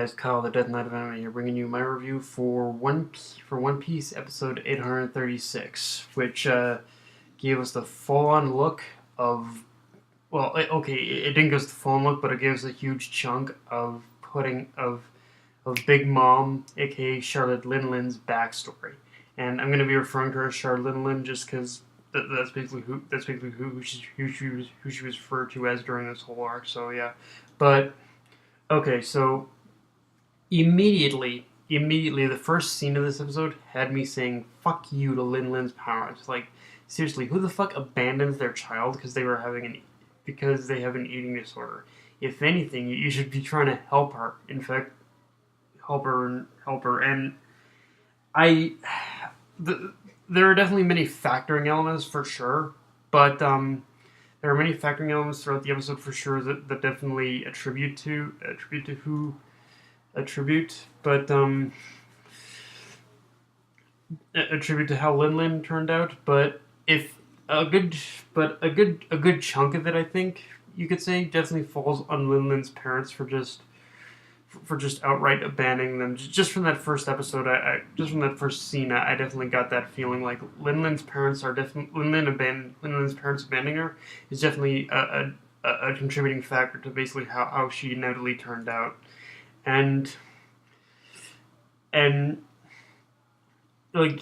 guys, Kyle, the Death Knight of Anime here, bringing you my review for One Piece episode 836, which gave us the full-on look of, well, it didn't give us the full-on look, but it gave us a huge chunk of Big Mom, aka Charlotte LinLin's backstory, and I'm going to be referring to her as Charlotte LinLin just because that's basically who she was referred to as during this whole arc. So yeah, but okay, so. Immediately, the first scene of this episode had me saying "fuck you" to LinLin's parents. Like, seriously, who the fuck abandons their child because they have an eating disorder? If anything, you should be trying to help her. In fact, help her. And there are definitely many factoring elements for sure, but there are many factoring elements throughout the episode for sure that definitely attribute to how LinLin turned out. But if a good chunk of it, I think you could say, definitely falls on LinLin's parents for just outright abandoning them. Just from that first episode, just from that first scene, I definitely got that feeling. Like LinLin's parents abandoning her is definitely a contributing factor to basically how she inevitably turned out. And like,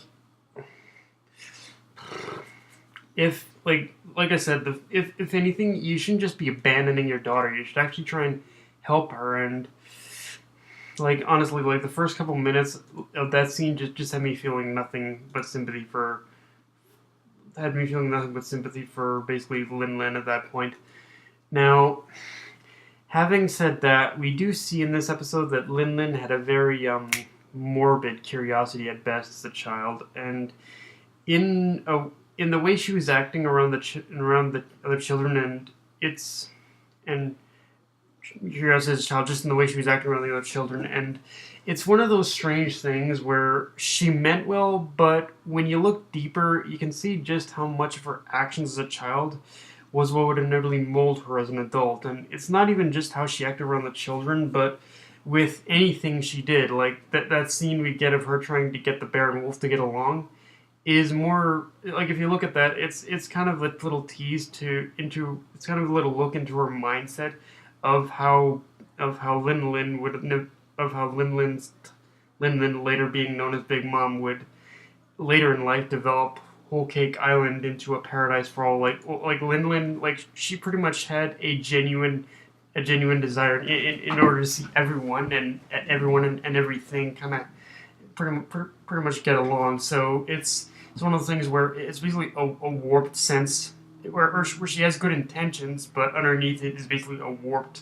if like I said, if anything, you shouldn't just be abandoning your daughter. You should actually try and help her. And like, honestly, like the first couple minutes of that scene just had me feeling nothing but sympathy for basically LinLin at that point. Now, having said that, we do see in this episode that LinLin had a very morbid curiosity at best as a child, and in the way she was acting around the other children, and curiosity as a child, just in the way she was acting around the other children, and it's one of those strange things where she meant well, but when you look deeper, you can see just how much of her actions as a child was what would inevitably mold her as an adult. And it's not even just how she acted around the children, but with anything she did. Like that scene we get of her trying to get the bear and wolf to get along is more like, if you look at that, it's kind of a little tease it's kind of a little look into her mindset of how LinLin later being known as Big Mom would later in life develop Whole Cake Island into a paradise for all. Like LinLin, like she pretty much had a genuine desire in order to see everyone and everything kind of pretty much get along. So it's one of those things where it's basically a warped sense where she has good intentions, but underneath it is basically a warped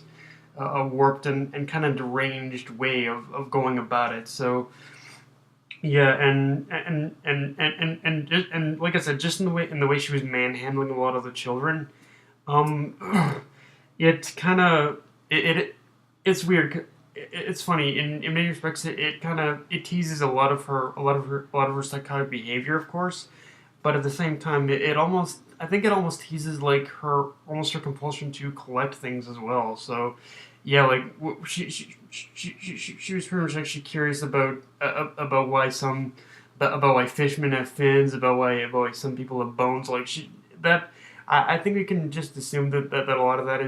and kind of deranged way of going about it. So. Yeah, and like I said, just in the way she was manhandling a lot of the children, it kind of it's weird. It's funny in many respects. It teases a lot of her psychotic behavior, of course, but at the same time, I think it almost teases like her compulsion to collect things as well. So yeah, like she was pretty much actually curious about why fishmen have fins, about why some people have bones. Like I think we can just assume that a lot of that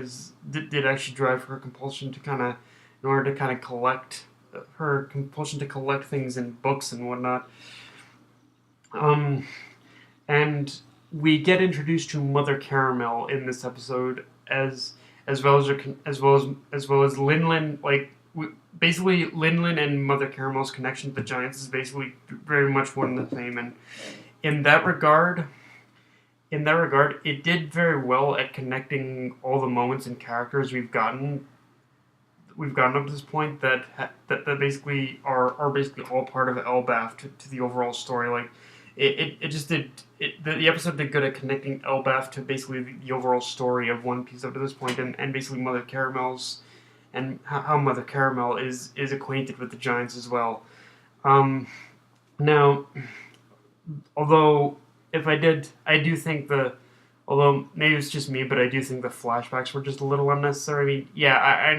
did actually drive her compulsion to in order to collect things in books and whatnot. And we get introduced to Mother Caramel in this episode as well as LinLin. Like basically, LinLin and Mother Caramel's connection to the Giants is basically very much one and the same. And in that regard, it did very well at connecting all the moments and characters we've gotten up to this point that basically are basically all part of Elbaf to the overall story. Like the episode did good at connecting Elbaf to basically the overall story of One Piece up to this point, and basically Mother Caramel's and how Mother Caramel is acquainted with the Giants as well. Now, although I do think Although maybe it's just me, but I do think the flashbacks were just a little unnecessary. I mean, yeah,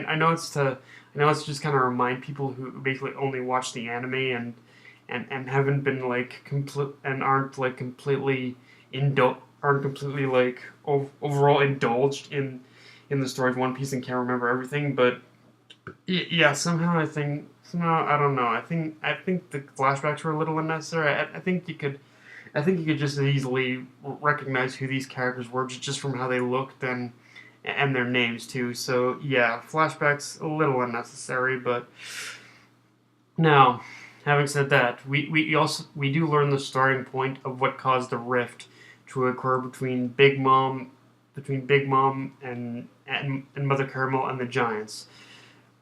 I know it's just kind of remind people who basically only watch the anime and haven't been like complete and aren't like completely aren't completely like overall indulged in the story of One Piece and can't remember everything. But yeah, somehow I don't know. I think the flashbacks were a little unnecessary. I think you could just as easily recognize who these characters were just from how they looked and their names too. So yeah, flashbacks a little unnecessary, but now, having said that, we do learn the starting point of what caused the rift to occur between Big Mom and Mother Caramel and the Giants.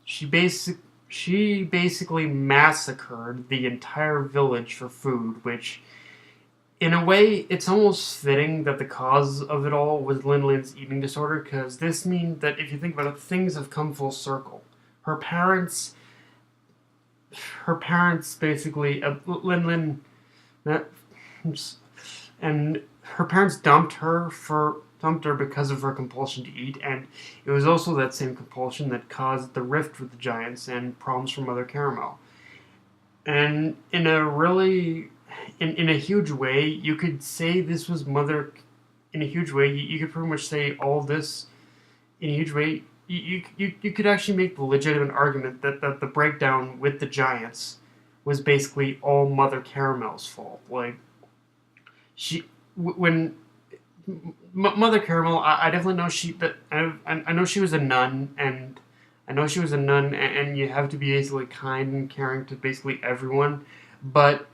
She basic she basically massacred the entire village for food, which in a way, it's almost fitting that the cause of it all was LinLin's eating disorder, because this means that if you think about it, things have come full circle. Her parents, her parents basically, LinLin, that, and her parents dumped her because of her compulsion to eat, and it was also that same compulsion that caused the rift with the giants and problems for Mother Caramel. And in a huge way, you could say this was Mother. In a huge way, you could pretty much say all this in a huge way. You could actually make the legitimate argument that the breakdown with the giants was basically all Mother Caramel's fault. Like she when Mother Caramel, I definitely know I know she was a nun, and I know she was a nun, and you have to be basically kind and caring to basically everyone, but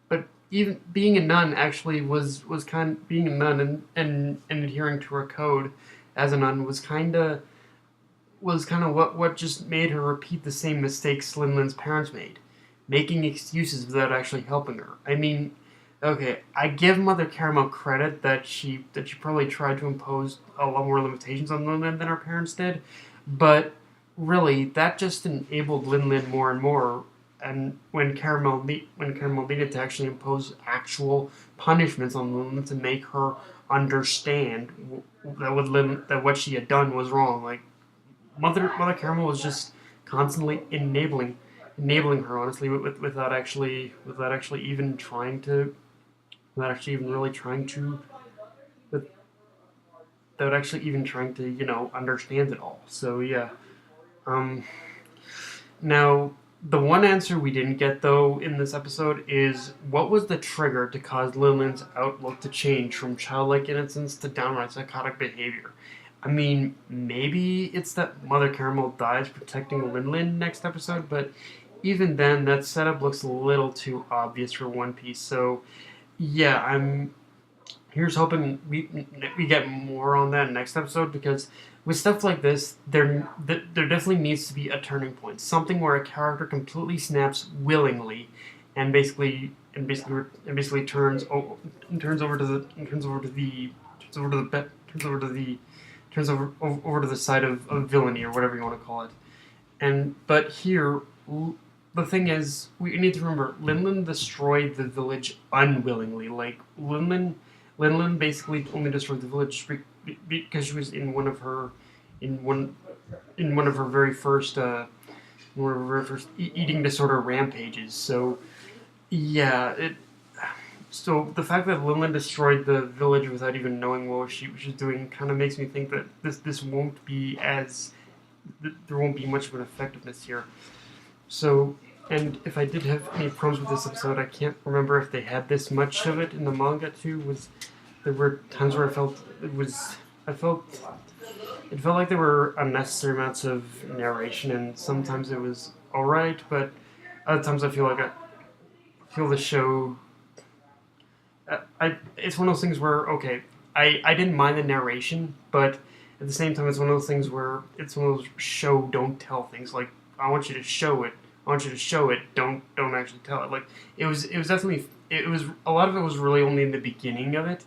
but even being a nun actually was kind being a nun and adhering to her code as a nun was kind of what just made her repeat the same mistakes LinLin's parents made, making excuses without actually helping her. I mean, okay, I give Mother Caramel credit that she probably tried to impose a lot more limitations on LinLin than her parents did, but really that just enabled LinLin more and more. And when Caramel needed to actually impose actual punishments on LinLin to make her understand that what she had done was wrong, like Mother Caramel was just constantly enabling her, honestly, without actually even trying to without actually even really trying to without actually even trying to understand it all. So yeah. Um, Now, the one answer we didn't get, though, in this episode is what was the trigger to cause Lillian's outlook to change from childlike innocence to downright psychotic behavior? I mean, maybe it's that Mother Caramel dies protecting Linlin next episode, but even then, that setup looks a little too obvious for One Piece. So, yeah, here's hoping we get more on that next episode, because with stuff like this, there definitely needs to be a turning point, something where a character completely snaps willingly, and basically turns over to the side of villainy, or whatever you want to call it. But here, the thing is, we need to remember Linlin destroyed the village unwillingly. Like Linlin basically only destroyed the village because she was in one of her very first eating disorder rampages. So yeah, so the fact that Linlin destroyed the village without even knowing what she was doing kind of makes me think that this won't be there won't be much of an effectiveness here. So, and if I did have any problems with this episode, I can't remember if they had this much of it in the manga too. There were times where it felt like there were unnecessary amounts of narration, and sometimes it was alright, but other times I feel the show. It's one of those things where, okay, I didn't mind the narration, but at the same time, it's one of those things where it's one of those show don't tell things. Like, I want you to show it. I want you to show it. Don't actually tell it. Like, it was definitely, it was a lot of it was really only in the beginning of it,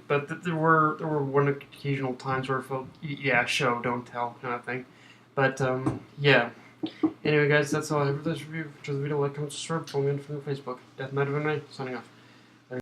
but there were one occasional times where I felt, yeah, show don't tell kind of thing. But yeah. Anyway, guys, that's all I have for this review. If you enjoyed the video, like, comment, subscribe, follow me on Facebook. Death Night of Night, signing off.